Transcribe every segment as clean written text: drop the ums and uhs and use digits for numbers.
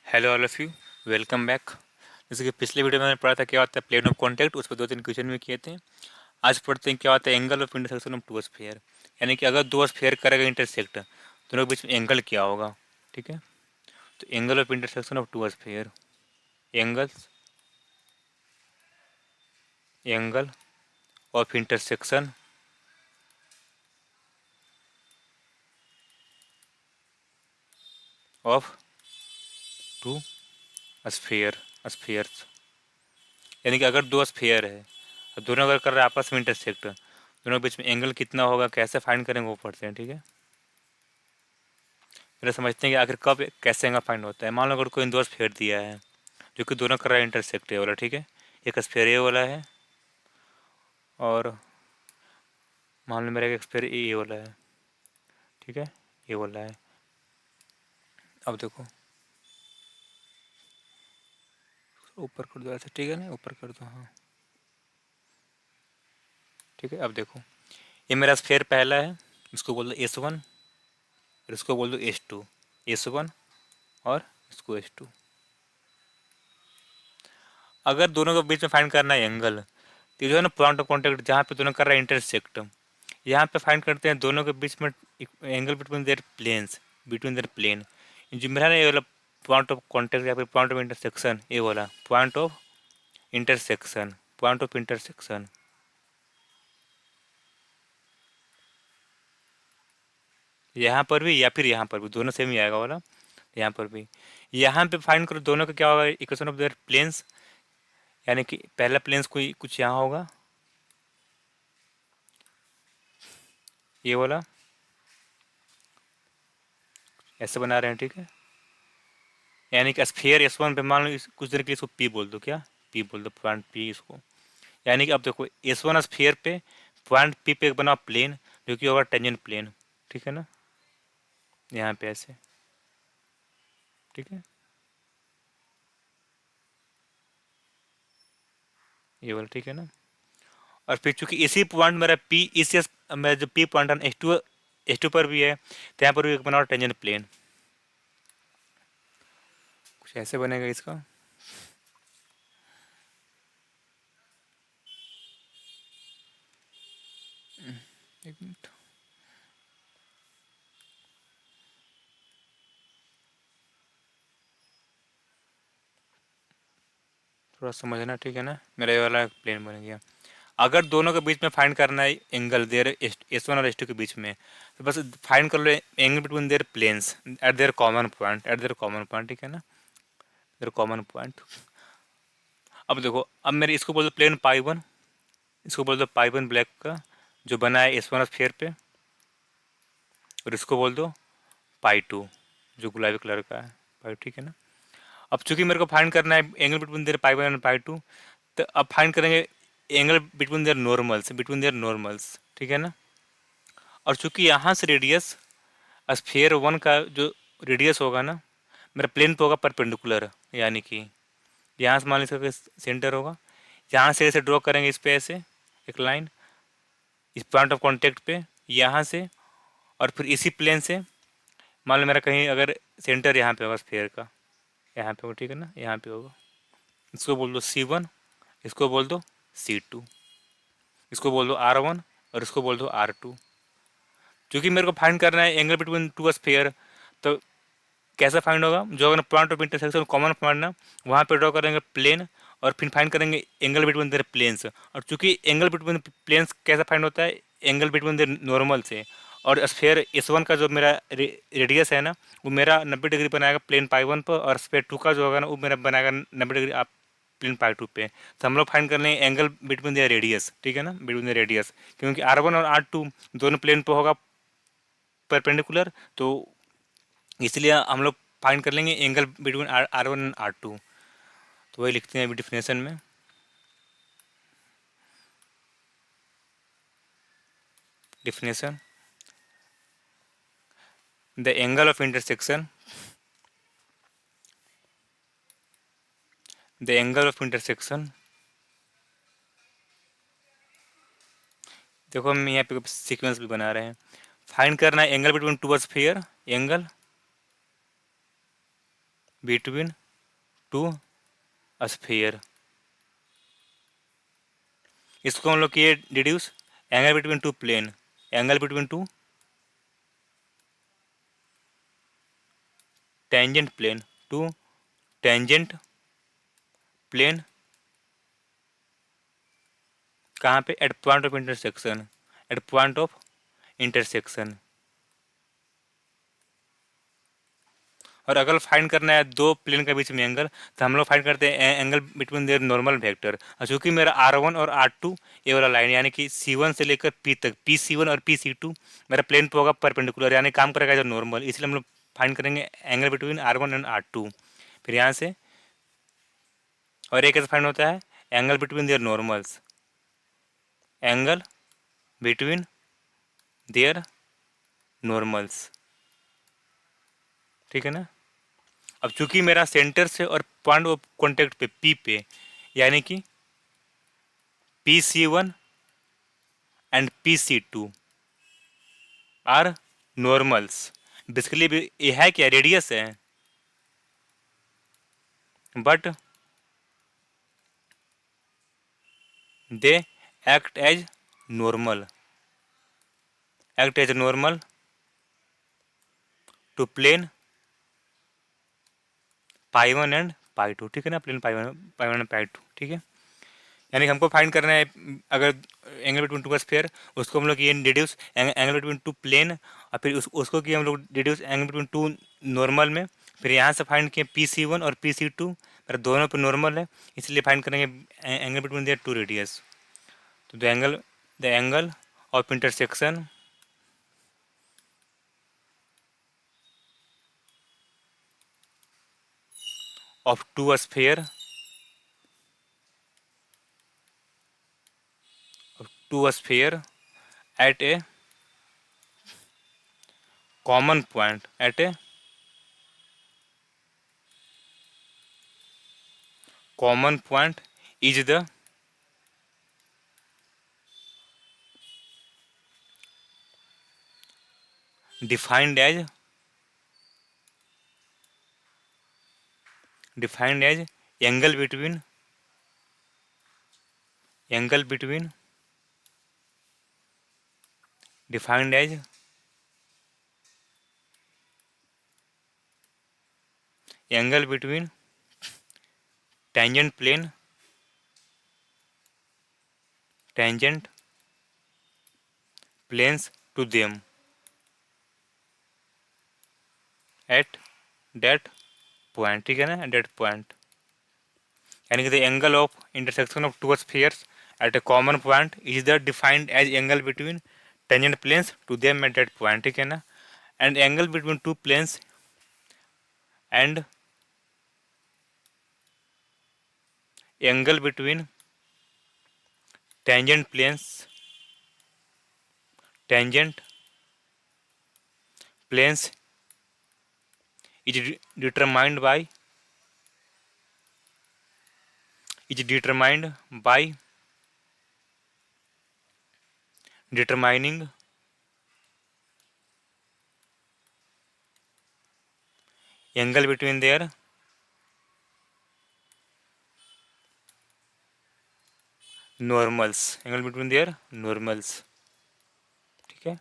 Hello all of you, welcome back. जैसे कि पिछले वीडियो में मैंने पढ़ा था क्या होता है प्लेन ऑफ कॉन्टैक्ट, उस पर दो तीन क्वेश्चन भी किए थे। आज पढ़ते हैं क्या होता है angle of intersection of two sphere. यानी कि अगर दो स्फीयर करेगा इंटरसेक्ट, दोनों के बीच में एंगल क्या होगा। ठीक है, तो angle of intersection of two sphere, angles angle of intersection of two sphere spheres. यानी कि अगर दो स्फीयर है और दोनों अगर कर रहे हैं आपस में इंटरसेक्ट, दोनों के बीच में एंगल कितना होगा, कैसे फाइंड करेंगे वो पढ़ते हैं। ठीक है, पहले समझते हैं कि आखिर कब कैसे एंगल फाइंड होता है। मान लो अगर कोई दो स्फीयर दिया है जो कि दोनों कर रहा है इंटरसेक्ट, ये वाला। ठीक है, एक स्फीयर ये वाला है और मान लो मेरा एक स्फीयर ये वाला है। ठीक है, ये वाला है। अब देखो ऊपर कर दो ऐसे, ठीक है ना, ऊपर कर दो। हाँ ठीक है, अब देखो ये मेरा स्फीयर पहला है, इसको बोल दो S1 और इसको बोल दो S2। S1 और इसको S2। अगर दोनों के बीच में फाइंड करना है एंगल, तो जो है ना पॉइंट ऑफ कॉन्टेक्ट जहाँ पे दोनों कर रहा है इंटरसेक्ट, यहाँ पे फाइंड करते हैं दोनों के बीच में angle between their planes, between their plane. जो मेरा ना ये वाला पॉइंट ऑफ कॉन्टेक्ट या फिर पॉइंट ऑफ इंटरसेक्शन, ये वाला point of intersection, point of intersection यहाँ पर भी या फिर यहाँ पर भी दोनों सेम ही आएगा वाला। यहाँ पर भी, यहाँ पे फाइंड करो दोनों का क्या होगा, इक्वेशन ऑफ देयर प्लेन्स। यानी कि पहला प्लेन्स कोई कुछ यहाँ होगा, ये वाला ऐसे बना रहे हैं। ठीक है, यानी कि स्फीयर S1 पे मान लो कुछ देर के लिए इसको P बोल दो। क्या P बोल दो, पॉइंट P इसको। यानी कि अब देखो S1 स्फीयर पे पॉइंट P पे एक बना प्लेन जो कि होगा टेंजेंट प्लेन। ठीक है ना, यहाँ पे ऐसे। ठीक है, ये वाला। ठीक है ना, और फिर चूंकि इसी पॉइंट मेरा P इस मेरा जो P पॉइंट है S2 पर भी है, तो यहाँ पर भी एक बना टेंजेंट प्लेन। कुछ ऐसे बनेगा इसका। एक मिनट, थोड़ा समझना। ठीक है ना, मेरा ये वाला प्लेन बन गया। अगर दोनों के बीच में फाइंड करना है एंगल देयर S1 और S2 के बीच में, तो बस फाइंड कर लो angle between their planes at their common point, at their common point. ठीक है ना, देयर कॉमन पॉइंट। अब देखो, अब मेरे इसको बोल दो प्लेन पाई 1, इसको बोल दो पाई 1 ब्लैक का जो बना है S1 स्फीयर पे, और इसको बोल दो पाई 2 जो गुलाबी कलर का है, पाई। ठीक है ना, अब चूंकि मेरे को फाइंड करना है angle between there pi 1 and pi 2, तो अब फाइंड करेंगे angle between there normals, between their normals. ठीक है ना, और चूंकि यहाँ से रेडियस स्फीयर 1 का जो रेडियस होगा ना मेरा प्लेन पे होगा परपेंडिकुलर, यानी कि यहाँ से मान लीजिए सेंटर होगा, यहाँ से ऐसे ड्रॉ करेंगे इस पे ऐसे एक लाइन इस पॉइंट ऑफ कांटेक्ट पे, यहाँ से, और फिर इसी प्लेन से मान लो मेरा कहीं अगर सेंटर यहाँ पे होगा स्फीयर का, यहाँ पे होगा। ठीक है ना, यहाँ पे होगा। इसको बोल दो C1, इसको बोल दो C2, इसको बोल दो R1 और इसको बोल दो R2। क्योंकि मेरे को फाइंड करना है एंगल बिटवीन टू स्फीयर, तो कैसे फाइंड होगा, जो अगर point of intersection common point ना वहाँ पे ड्रॉ करेंगे प्लेन, और फिर फाइंड करेंगे एंगल बिटवीन देयर प्लेन्स। और चूंकि एंगल बिटवीन प्लेन्स कैसे फाइंड होता है, एंगल बिटवीन देयर नॉर्मल से। और स्फीयर S1 का जो मेरा रेडियस है ना, वो मेरा 90 डिग्री बनाएगा प्लेन पाई 1 पर, और स्फीयर 2 का जो होगा ना वो मेरा बनाएगा 90 डिग्री आप प्लेन पाई 2 पे। तो हम लोग फाइंड कर लेंगे एंगल बिटवीन देयर रेडियस। ठीक है ना, बिटवीन द रेडियस, क्योंकि R1 और R2 दोनों प्लेन पे होगा परपेंडिकुलर, तो इसलिए हम लोग फाइंड कर लेंगे angle between R1 and R2। तो वही लिखते हैं अभी डिफिनेशन में। Definition, the angle of intersection, the angle of intersection. देखो हम यहाँ पे सीक्वेंस भी बना रहे हैं। फाइंड करना है angle between two sphere, angle between two sphere. इसको हम लोग किए deduce angle between two plane, angle between two tangent plane, two tangent plane कहाँ पे, at point of intersection, at point of intersection. और अगर फाइंड करना है दो प्लेन के बीच में एंगल, तो हम लोग फाइंड करते हैं angle between there normal vector. और चूंकि मेरा R1 और R2 ये वाला लाइन यानी कि C1 से लेकर P तक, PC1 और PC2 मेरा प्लेन पे होगा परपेंडिकुलर, यानी काम करेगा जो नॉर्मल, इसलिए हम लोग फाइंड करेंगे angle between R1 and R2। फिर यहाँ से और एक कैसे फाइंड होता है, angle between there normals, angle between there normals, ठीक है ना। अब चूंकि मेरा सेंटर से और पॉइंट ऑफ कॉन्टेक्ट पे P पे, यानी कि PC1 and PC2 are normals, basically ये है क्या, रेडियस है, but they act as normal, act as normal to plane pi 1 and pi 2, ठीक है ना, प्लेन पाई 1 एंड पाई 2, ठीक है। यानी कि हमको फाइंड करना है अगर एंगल बिटवीन टू का स्फीयर, उसको हम लोग ये deduce angle between two plane, और फिर उसको किए हम लोग deduce angle between two normal में। फिर यहाँ से फाइंड किए PC1 और PC2, पर दोनों पे नॉर्मल है, इसलिए फाइंड करेंगे angle between their two radius. तो the angle of intersection of two sphere at a common point, at a common point is the defined as angle between defined as angle between tangent plane, tangent planes to them at that point, ठीक है ना, at that point। यानी कि the angle of intersection of two spheres at a common point is the defined as angle between tangent planes to them at that point, ठीक है ना। and angle between two planes and angle between tangent planes tangent planes is determined by determining angle between their normals, ठीक है।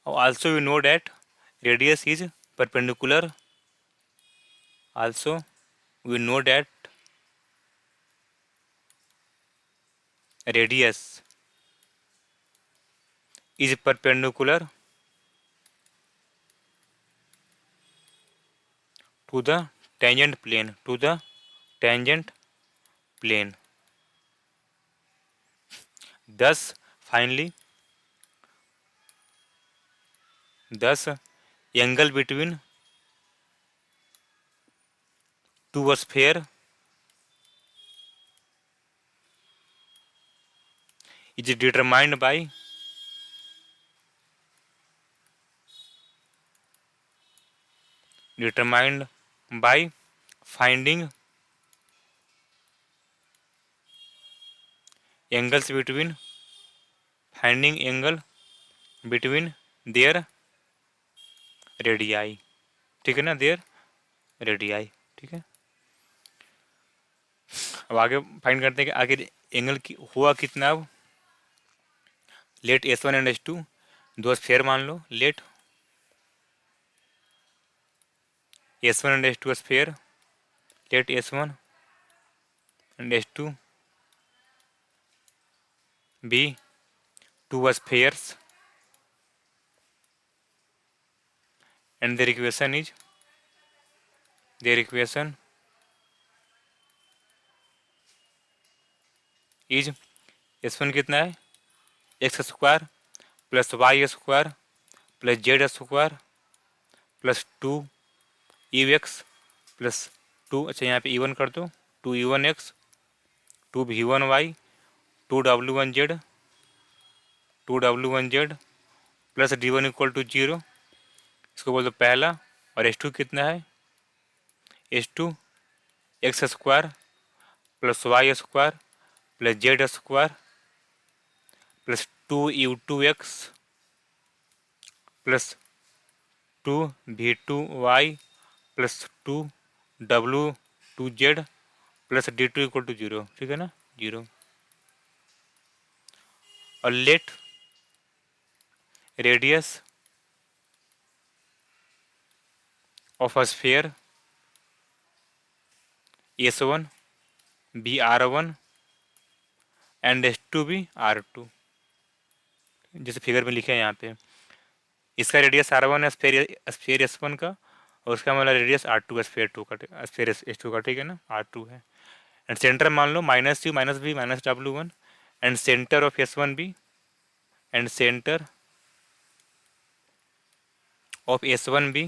also we know that radius is perpendicular, also we know that radius is perpendicular to the tangent plane, thus finally thus angle between two sphere is determined by finding angles between angle between their radii, ठीक है ना, their radii, ठीक है। अब आगे find करते हैं कि आखिर एंगल की हुआ कितना। अब लेट S1 एंड S2 दो स्फीयर मान लो, let S1 and S2 sphere, let S1 and S2 be two spheres and their equation is S1 कितना है, x square plus y square plus z square plus 2 x plus 2, अच्छा यहाँ पे E1 कर दो, 2E1 x 2V1 y 2W1 z 2W1 z plus D1 equal to 0, इसको बोल दो पहला। और S2 कितना है, S2 x square plus y square plus z square plus 2U2 x plus 2V2 y plus 2W2 z plus D2 equal to 0, ठीक है ना, 0। और let radius of a sphere S1 be R1 and S2 भी R2, जैसे figure में लिखे हैं यहाँ पे। इसका रेडियस R1 है स्फीयर S1 का, और उसका मतलब रेडियस R2 स्फीयर 2 का, स्फीयर S2 का, ठीक है ना, R2 है। एंड सेंटर मान लो -U -B -W1 and centre of S1 भी एंड सेंटर ऑफ S1 भी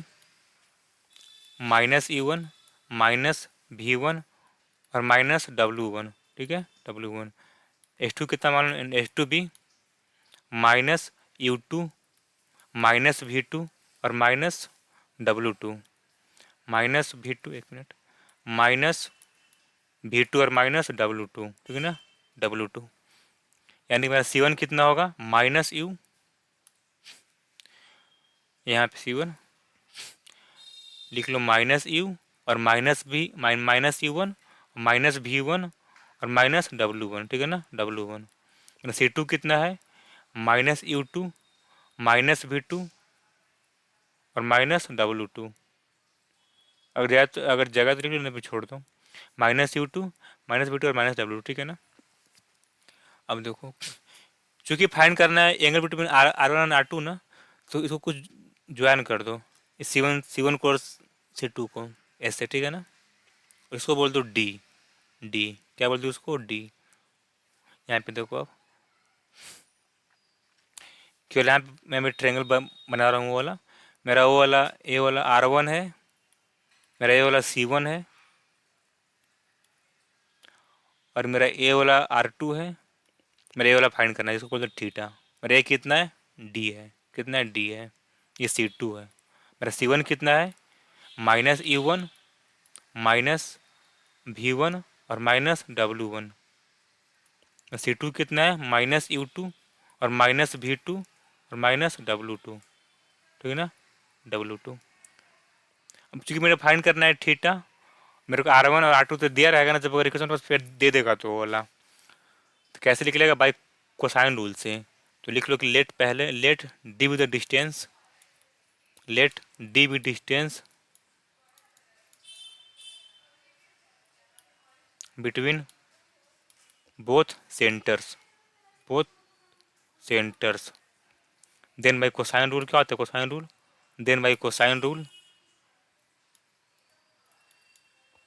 -E1 -V1 और -W1, ठीक है, W1। S2 कितना मान लो, S2 भी -U2 -V2 और -W2, -V2, एक मिनट, -V2 और -W2, ठीक है ना, W2। यानी मेरा C1 कितना होगा, -U, यहाँ पे C1 लिख लो -U और -U1 -V1 और -W1, ठीक है ना, W1। C2 कितना है, -U2 -V2 और -W2। अगर जगह तो लिख लो, नहीं तो छोड़ दो, -U2 -V2 और -W2, ठीक है ना। अब देखो, चूंकि फाइंड करना है एंगल बिटवीन R1 और R2 ना, तो इसको कुछ ज्वाइन कर दो, इस C1 को और C2 को ऐसे, ठीक है ना। इसको बोल दो D, D क्या बोल दो उसको, D। यहाँ पे देखो, अब केवल यहाँ पे मैं ट्रायंगल बना रहा हूँ, वो वाला मेरा, वो वाला ए वाला R1 है, मेरा ए वाला C1 है, और मेरा ए वाला R2 है। मेरा ए वाला फाइंड करना है, जिसको बोलते हैं थीटा। मेरा ए कितना है, D है, कितना है, D है। ये C2 है। मेरा C1 कितना है, -E1 -V1 और -W1। C2 कितना है, -U2 और -V2 और -W2, ठीक है ना, W2। अब चूंकि मेरे फाइंड करना है थीटा, मेरे को R1 और R2 तो दिया रहेगा ना, जब इक्वेशन बस फिर दे देगा तो वो वाला, तो कैसे निकलेगा, बाई कोसाइन रूल से। तो लिख लो कि लेट पहले let d with the distance, let d with distance between both centres, both centres. Then by cosine rule, क्या होता है cosine rule, then by cosine rule,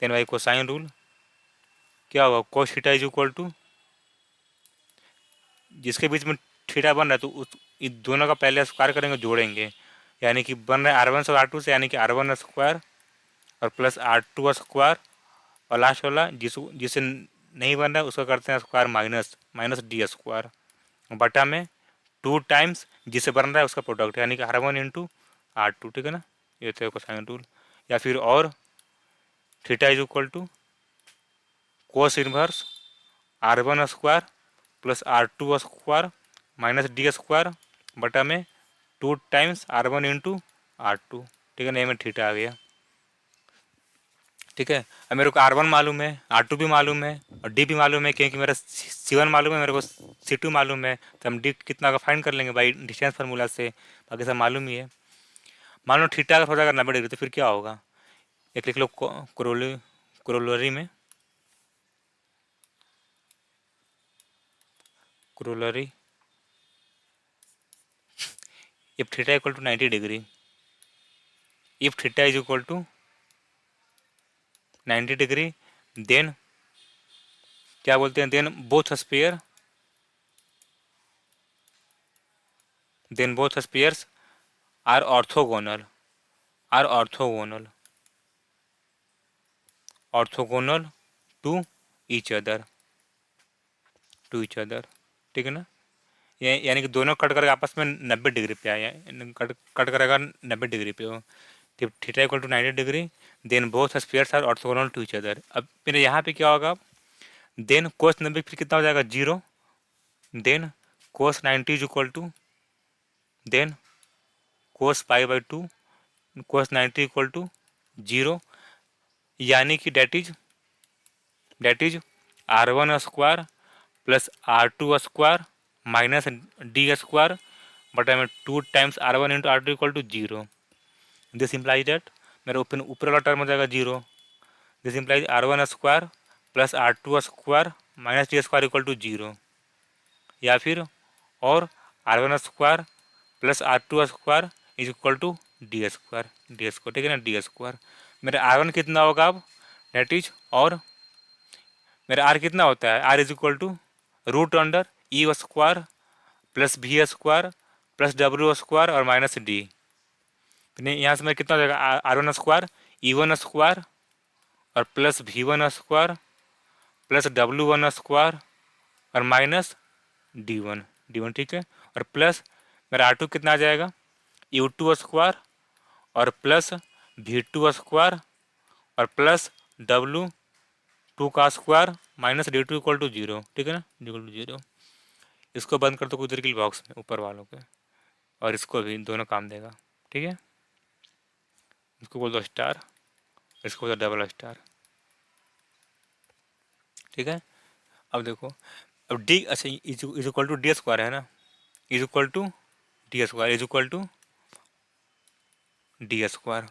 then by cosine rule क्या होगा, cos theta is equal to, जिसके बीच में theta बन रहा है तो उस इन दोनों का पहले स्क्वायर करेंगे, जोड़ेंगे, यानी कि बन रहा है R1 से R2 से, यानी कि R1 स्क्वायर और प्लस R2 स्क्वायर, और लास्ट वाला जिसे नहीं बन रहा है उसका करते हैं स्क्वायर माइनस डी स्क्वायर, बटा में 2 टाइम्स जिसे बन रहा है उसका प्रोडक्ट, यानी कि R1 इंटू R2, ठीक है ना। ये तो कोसाइन रूल। या फिर और theta is equal to cos inverse R1 square plus R2 square minus d square बटा में 2 टाइम्स R1 इंटू R2, ठीक है ना, ये में थीटा आ गया। ठीक है। अब मेरे को R1 मालूम है, R2 भी मालूम है और D भी मालूम है, क्योंकि मेरा C1 मालूम है, मेरे को C2 मालूम है, तो हम D कितना का फाइंड कर लेंगे भाई डिस्टेंस फार्मूला से, बाकी सब मालूम ही है। मान लो थीटा अगर हो जाएगा 90 डिग्री, तो फिर क्या होगा, एक लिख लो क्रोलरी में, corollary if theta equal to 90 degree, if theta is equal to 90 degree, then क्या बोलते हैं, then both spheres are orthogonal, are orthogonal, orthogonal to each other, to each other, ठीक है ना। यानी कि दोनों कट करके आपस में 90 डिग्री पे आए, कट कट करेगा 90 डिग्री पे हो। Theta equal to 90 degree, then both spheres are orthogonal to each other. अब फिर यहाँ पे क्या होगा, देन कोस 90 फिर कितना हो जाएगा, 0, then cos 90 is equal to, then cos pi, cos 90 equal to 0, यानी कि date is R1² plus R2² minus D² बटा में 2 times R1 into R2 equal to 0। This implies that मेरा ऊपर वाला टर्म हो जाएगा 0। This implies R1² plus R2² minus D² equal to 0, या फिर और R1² plus R2² is equal to D², ठीक है ना, D²। मेरा R1 कितना होगा अब, डेट इज, और मेरा R कितना होता है, R is equal to √E² plus V² plus W² और माइनस D। यहाँ से मैं कितना हो जाएगा, R1² E1² और प्लस V1² प्लस W1² और माइनस D1, ठीक है। और प्लस मेरा R2 कितना आ जाएगा, U2² और प्लस V2² और प्लस W2 का square minus D2 equal to 0, ठीक है ना, इक्वल टू 0। इसको बंद कर दो उधर के बॉक्स में ऊपर वालों के, और इसको भी, दोनों काम देगा, ठीक है। इसको बोल दो स्टार, इसको बोल दो डबल स्टार, ठीक है। अब देखो, अब D, अच्छा इज इक्वल टू D² है ना, is equal to D² is equal to D²,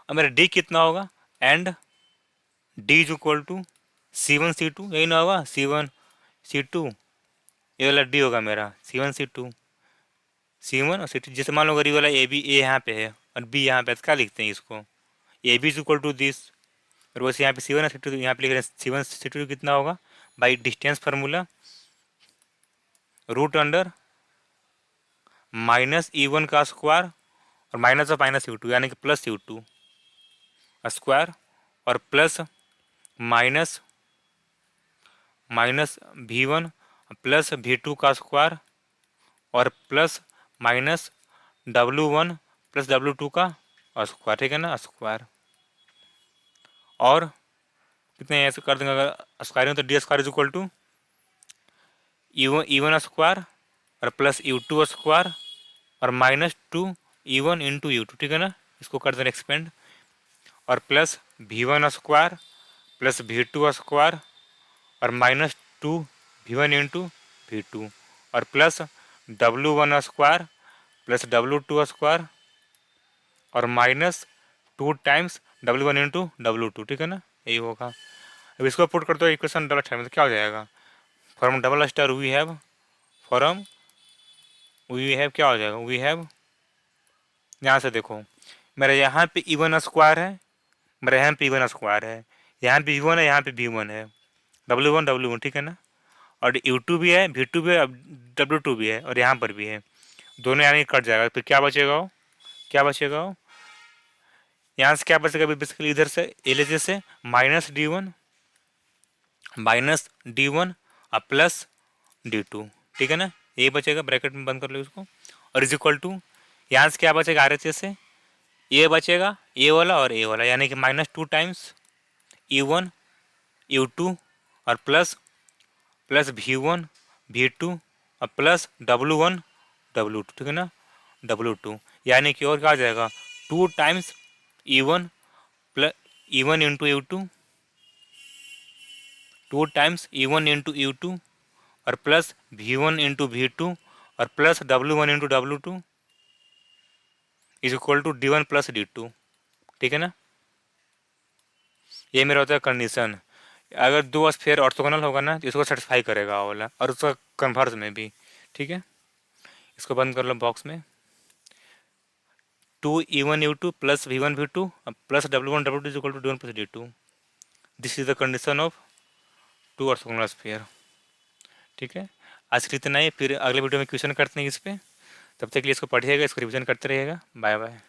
अब मेरा D कितना होगा, and D is equal to C1 C2, यही ना होगा, C1 C2, ये वाला D होगा मेरा C1 C2, C1 और C2। जैसे मान लो अगर ये वाला ए यहाँ पे है और B यहाँ पे है, तो क्या लिखते हैं इसको, AB is equal to this, और वैसे यहाँ पे C1 और C2, यहाँ पे लिख रहे हैं C1 C2 कितना होगा, by distance formula root under minus E1 का स्क्वायर और माइनस ऑफ माइनस U2, यानी कि प्लस U2 स्क्वायर और plus minus V1 plus V2 का स्क्वायर और plus minus W1 plus W2 का स्क्वायर, ठीक है ना, स्क्वायर। और कितने ऐसे कर देंगे अगर स्क्वायरिंग, तो D² is equal to E1² और प्लस U2² और माइनस 2E1 इंटू U2, ठीक है ना। इसको कर दें एक्सपेंड, और प्लस V1² प्लस V2² और माइनस 2V1 इंटू V2 और प्लस W1² प्लस W2² और minus 2 times W1 into W2, ठीक है ना, यही होगा। अब इसको पुट कर दो इक्वेशन डबल स्टार में, तो क्या हो जाएगा, form double star we have, form we have क्या हो जाएगा, वी हैव, यहाँ से देखो मेरा यहाँ पे E1² है, मेरा यहाँ पे E1² है, यहाँ पे V1 है, यहाँ पे V1 है, W1 ठीक है ना, और U2 भी है, V2 भी है, W2 भी है, और यहाँ पर भी है, दोनों यानी कट जाएगा। फिर क्या बचेगा हो, क्या बचेगा हो, यहाँ से क्या बचेगा बेसिकली, इधर से एल से माइनस D1 और प्लस D2, ठीक है ना, ये बचेगा, ब्रैकेट में बंद कर लो इसको, और इज इक्वल टू यहाँ से क्या बचेगा, RHS से ये बचेगा, ए वाला और ए वाला, यानी कि माइनस 2 टाइम्स E1 U2 और प्लस V1 V2 और प्लस W1 W2, ठीक है ना, W2, यानी कि और क्या आ जाएगा, 2 times E1 plus E1 into U2, 2 times E1 into U2 और प्लस V1 इंटू V2 और plus W1 into W2 is equal to D1 plus D2। ठीक है ना, ये मेरा होता है कंडीशन। अगर दो स्फीयर ऑर्थोगोनल होगा ना तो इसको सेटिस्फाई करेगा वो वाला, और उसका कन्वर्स में भी। ठीक है, इसको बंद कर लो बॉक्स में। 2 E1 U2 plus V1 V2 plus W1 W2 is equal to D1 plus D2। This is the condition of two orthogonal sphere. ठीक है, आज के लिए इतना ही, फिर अगले वीडियो में क्वेश्चन करते हैं इस पे। तब तक के लिए इसको पढ़िएगा, इसको रिवीजन करते रहिएगा। Bye bye.